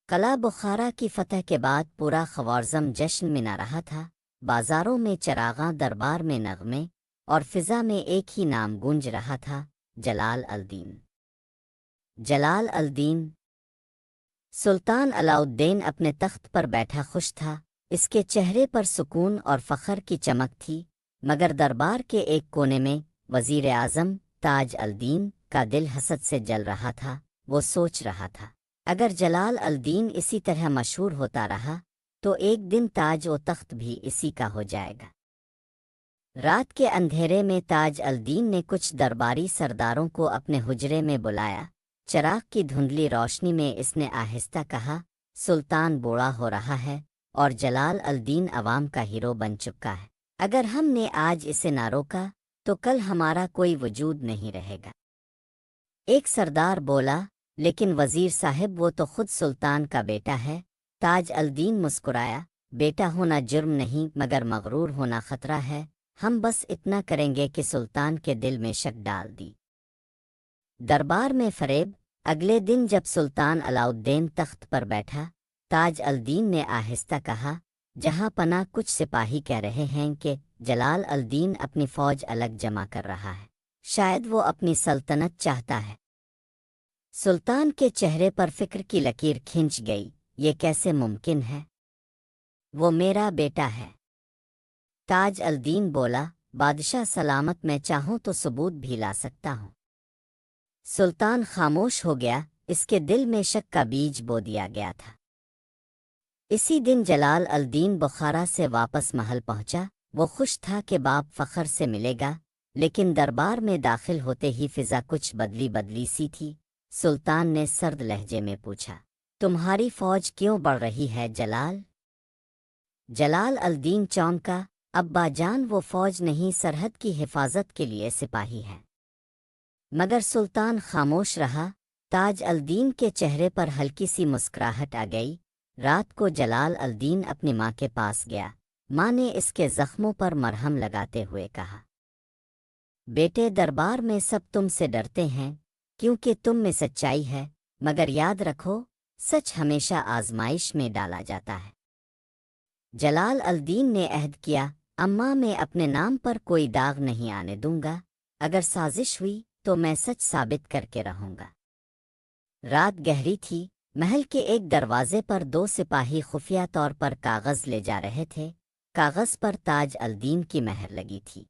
قلعہ بخارا کی فتح کے بعد پورا خوارزم جشن منا رہا تھا۔ بازاروں میں چراغاں، دربار میں نغمے، اور فضا میں ایک ہی نام گونج رہا تھا: جلال الدین۔ جلال الدین۔ سلطان علاء الدین اپنے تخت پر بیٹھا خوش تھا۔ اس کے چہرے پر سکون اور فخر کی چمک تھی، مگر دربار کے ایک کونے میں وزیر اعظم تاج الدین کا دل حسد سے جل رہا تھا۔ وہ سوچ رہا تھا، اگر جلال الدین اسی طرح مشہور ہوتا رہا تو ایک دن تاج و تخت بھی اسی کا ہو جائے گا۔ رات کے اندھیرے میں تاج الدین نے کچھ درباری سرداروں کو اپنے حجرے میں بلایا۔ چراغ کی دھندلی روشنی میں اس نے آہستہ کہا، سلطان بوڑھا ہو رہا ہے اور جلال الدین عوام کا ہیرو بن چکا ہے۔ اگر ہم نے آج اسے نہ روکا تو کل ہمارا کوئی وجود نہیں رہے گا۔ ایک سردار بولا، لیکن وزیر صاحب وہ تو خود سلطان کا بیٹا ہے۔ تاج الدین مسکرایا، بیٹا ہونا جرم نہیں مگر مغرور ہونا خطرہ ہے۔ ہم بس اتنا کریں گے کہ سلطان کے دل میں شک ڈال دی۔ دربار میں فریب۔ اگلے دن جب سلطان علاء الدین تخت پر بیٹھا، تاج الدین نے آہستہ کہا، جہاں پناہ کچھ سپاہی کہہ رہے ہیں کہ جلال الدین اپنی فوج الگ جمع کر رہا ہے، شاید وہ اپنی سلطنت چاہتا ہے۔ سلطان کے چہرے پر فکر کی لکیر کھنچ گئی۔ یہ کیسے ممکن ہے؟ وہ میرا بیٹا ہے۔ تاج الدین بولا، بادشاہ سلامت، میں چاہوں تو ثبوت بھی لا سکتا ہوں۔ سلطان خاموش ہو گیا۔ اس کے دل میں شک کا بیج بو دیا گیا تھا۔ اسی دن جلال الدین بخارا سے واپس محل پہنچا۔ وہ خوش تھا کہ باپ فخر سے ملے گا، لیکن دربار میں داخل ہوتے ہی فضا کچھ بدلی سی تھی۔ سلطان نے سرد لہجے میں پوچھا، تمہاری فوج کیوں بڑھ رہی ہے جلال؟ جلال الدین چونکا، ابا جان وہ فوج نہیں، سرحد کی حفاظت کے لیے سپاہی ہے۔ مگر سلطان خاموش رہا۔ تاج الدین کے چہرے پر ہلکی سی مسکراہٹ آ گئی۔ رات کو جلال الدین اپنی ماں کے پاس گیا۔ ماں نے اس کے زخموں پر مرہم لگاتے ہوئے کہا، بیٹے، دربار میں سب تم سے ڈرتے ہیں کیونکہ تم میں سچائی ہے، مگر یاد رکھو، سچ ہمیشہ آزمائش میں ڈالا جاتا ہے۔ جلال الدین نے عہد کیا، اماں میں اپنے نام پر کوئی داغ نہیں آنے دوں گا۔ اگر سازش ہوئی تو میں سچ ثابت کر کے رہوں گا۔ رات گہری تھی۔ محل کے ایک دروازے پر دو سپاہی خفیہ طور پر کاغذ لے جا رہے تھے۔ کاغذ پر تاج الدین کی مہر لگی تھی۔